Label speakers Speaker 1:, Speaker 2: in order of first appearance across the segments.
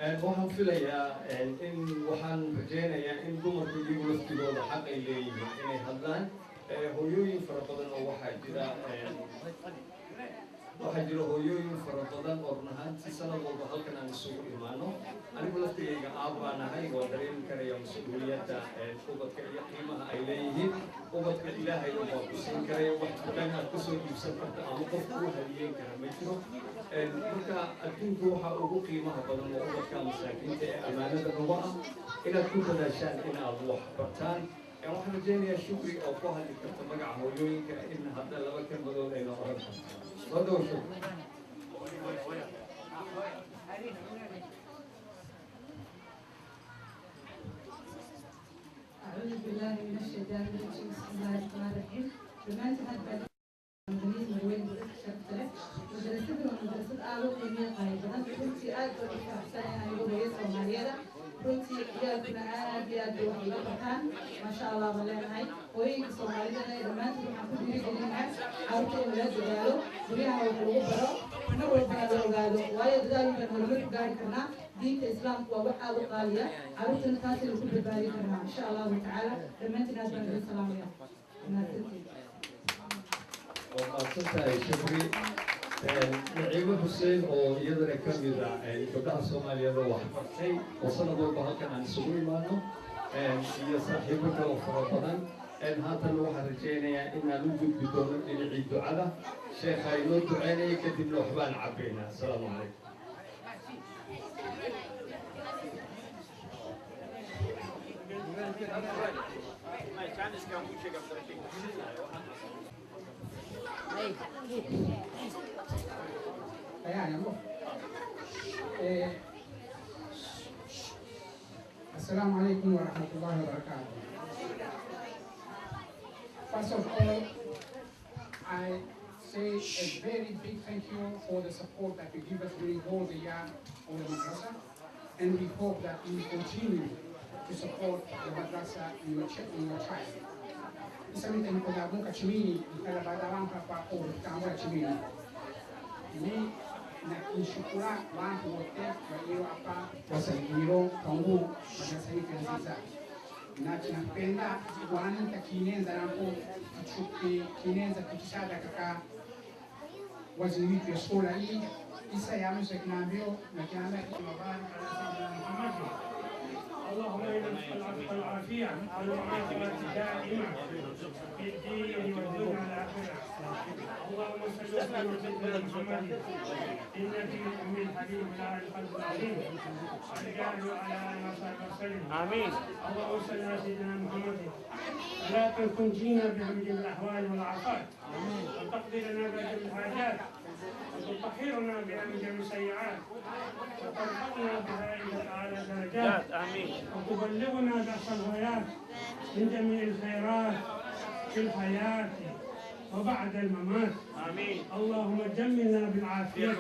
Speaker 1: waxaan filayaa in waxaan rajaynayaa in dumarku iyagu laftigooda xaq ay leeyihiin inay hadlaan hooyooyin fara badan oo waxaa jira hooyooyin fara badan oo run ahaantii sanad walba halkan aan isugu imaano anigu laftigayga aab baan ahay waa dareemi karaya mas-uuliyadda ubadka iyo qiimaha ay leeyihiin ubadka ilaahay ubaa ku siin karaya wax dhan aad kasoo iibsan karta ama qof kuu hadiyeyn kara ma jiro marka adduunku waxaa ugu qiimaha badan oo ubadka masaakiinta ee ammaanada nagu ah inaad ku dadaashaan in aad wax bartaan waxaan rajaynayaa shukri oo ku hadli karta magaca hooyooyinka in hadda laba kelmadood ayna oran karto soo dhow shukri
Speaker 2: أعوذ بالله من الشيطان الرجيم بسم الله الرحمن الرحيم بمعنى هذا المدرسين وين مدرسة شرطة مدرستنا ومدرسة آلو قيمية قايدة كنتي أكبر إحسان أنا يقول هي سومالية كنتي يا كنا أنا يا دو مكان ما شاء الله ملان هاي وين سومالية أنا بمعنى محمود يقول لنا عارفة ولا زجاجو بريها وقلوب برا نقول بنا زجاجو ويا زجاجو من الملك قاعد كنا دين الإسلام ووحى وقالية عرفتنا تاسي لكل بالي كنا إن شاء الله تعالى لما تناس من السلام يا
Speaker 1: وقصتها شكري نعيمة حسين oo iyadana ka mid ah gabdhaha Soomaaliyeed oo wax bartay oo sanad walba halkan aan isugu imaano iyo saaxiibo kale oo fara badan haatan waxaan rajaynayaa inaan u gudbi doono dhinacii ducada sheekha inoo ducaynaya kadibna waxbaan cabbaynaa asalaamu calaykum
Speaker 3: Assalamu alaikum wa rahmatullahi wa barakatuh. First of all, I say a very big thank you for the support that you give us during all the year of the madrasa, and we hope that you will continue to support the madrasa in your child. Isami tani kuna muka chimini ikala baada wampa pa kwa kutambua chimini. Ni na inshukura watu wote walio hapa wasalimiro tangu madrasa hii kanisa. Na tunapenda kuanza kinenza napo kinenza kikishada kaka waziri wetu ya shule hii Isa yamesha kinaambio na kinaambia mabari
Speaker 4: اللهم انا نسال العفو والعافيه والمعافاه الدائمه في الدين والدنيا والاخره. اللهم صل وسلم على سيدنا محمد النبي الامي الحبيب لا القلب العظيم وعلى اله وعلى اله وصحبه وسلم. امين. اللهم صل على سيدنا محمد لا تنجينا بحمد الاحوال والعافات وتقضي لنا باجر الحاجات وتطهرنا بها من جميع السيئات وترفعنا بها الى اعلى درجات. امين. وتبلغنا بأس الغايات من جميع الخيرات في الحياة وبعد الممات. آمين. اللهم جملنا بالعافية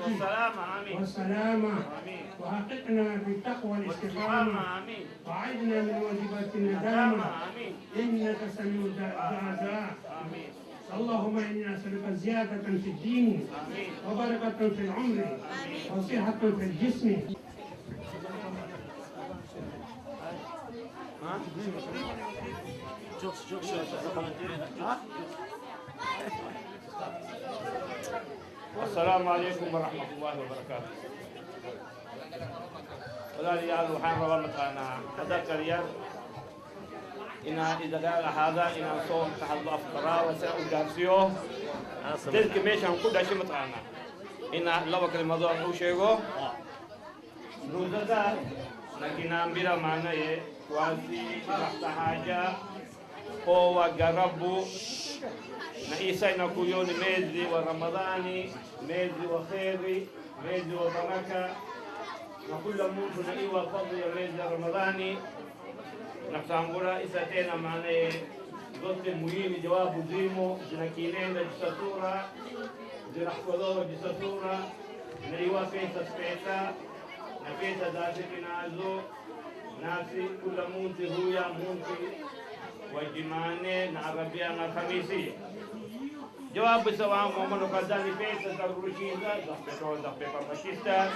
Speaker 4: والسلامة آمين. وحققنا بالتقوى والاستقامة آمين. وعدنا من واجبات الندامة آمين. إنك سميع الدعاء آمين. اللهم إني أسألك زيادة في الدين آمين. وبركة في العمر آمين. وصحة في الجسم.
Speaker 5: السلام عليكم ورحمة الله وبركاته. ولا ريال وحان ربا متانا أذكر ريال إذا قال هذا إن صوم تحض أفكار وسأل جارسيو تلك ميشان كل شيء متانا إن لو كل موضوع هو شيء نوزدا لكن أمبيرا معنا واسي تحت حاجة هو جربوا نعيسى نكويون ميزي ورمضاني ميزي وخيري ميزي وبركة وكل موت نعيوى فضل ميزي رمضاني نحسنقولها إساتينا معنا ضد المهم جواب زيمو جنكينين جساتورة جنحفظوه جساتورة نعيوى فيسا سبيتا نفيسا داسك نازو ناسي كل مونتي هويا مونتي وجماني نعربيا نخميسي جواب سواء مومنو قداني فيسا تغرشيزا دخبتو دخبتو مشيستا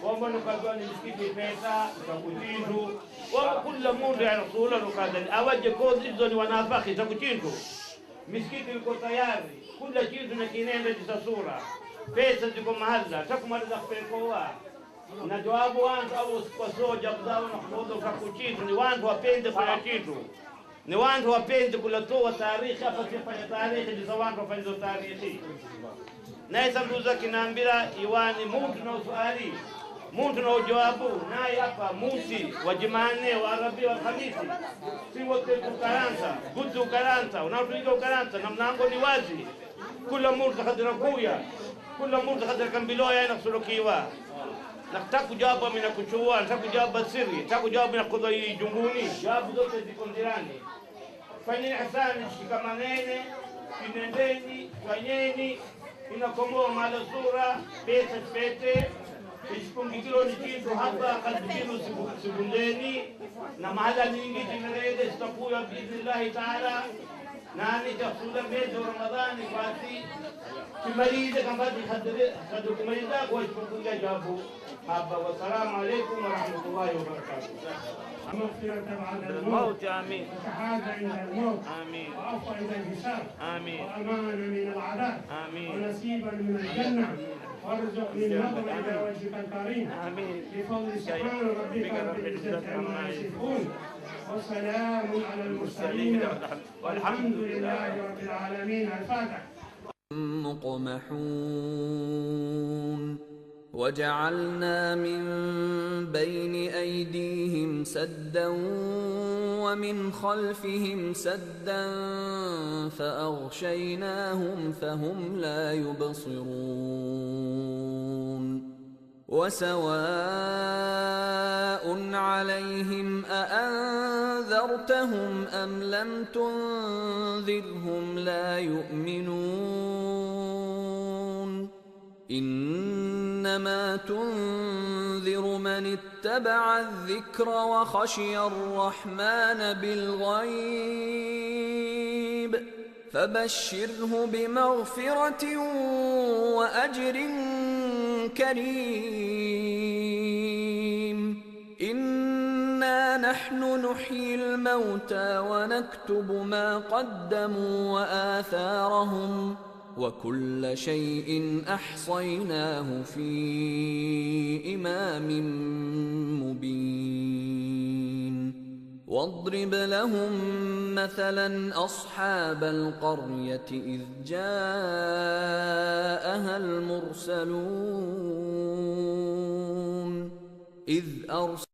Speaker 5: وما نقدر نسكت pesa utakuchinjwa wa kila mundu ya rasula nukadani awaje kozi hizo ni wanafaki itakuchinjwa misikiti iko tayari kila kitu na kinenda kisasura pesa ziko mahala takumaliza kupekoa na jawabu wangu au kwa soja mzao na kuodo utakuchinjwa ni watu wapende kula kitu ni watu wapende kulatoa tarehe hapa sifanya tarehe ni watu wafanye tarehe na hizo nduza kinaambira iwani mtu na uswali mtu na ujawabu naye hapa musi wa Jumane wa Arabi wa Khamisi si wote kukaranta gudu karanta unatuiga ukaranta na mlango ni wazi kila mtu kadira kuya kila mtu kadira kambiloya na kusulukiwa nataka kujawabu mimi nakuchua nataka kujawabu siri nataka kujawabu na kudai junguni jawabu zote ziko ndirani fanyeni hasani shikamanene kinendeni fanyeni inakomoa mala sura pesa pete isipungikilo ni kitu hapa kadibinu sibundeni na mahala nyingi jimerede zitakuya biidhnillahi taala nani tafsula mwezi wa Ramadhani basi kimalize kambati kumaliza kwa isipungulia jawabu hapa. Wassalamu alaikum warahmatullahi wabarakatuh.
Speaker 4: مغفرة بعد
Speaker 5: الموت آمين
Speaker 4: وشهادة عند الموت
Speaker 5: آمين
Speaker 4: وعفو عند الحساب
Speaker 5: آمين
Speaker 4: وأمانا من العذاب
Speaker 5: آمين
Speaker 4: ونصيبا من الجنة وارزق من نظر إلى وجهك الكريم
Speaker 5: آمين
Speaker 4: بفضل سبحان ربك رب العزة عما يصفون وسلام على المرسلين والحمد لله رب العالمين. الفاتحة.
Speaker 6: مقمحون وجعلنا من بين أيديهم سدا ومن خلفهم سدا فأغشيناهم فهم لا يبصرون وسواء عليهم أأنذرتهم أم لم تنذرهم لا يؤمنون إنما تنذر من اتبع الذكر وخشي الرحمن بالغيب فبشره بمغفرة وأجر كريم إنا نحن نحيي الموتى ونكتب ما قدموا وآثارهم وكل شيء أحصيناه في إمام مبين واضرب لهم مثلا أصحاب القرية إذ جاءها المرسلون إذ أرسلوا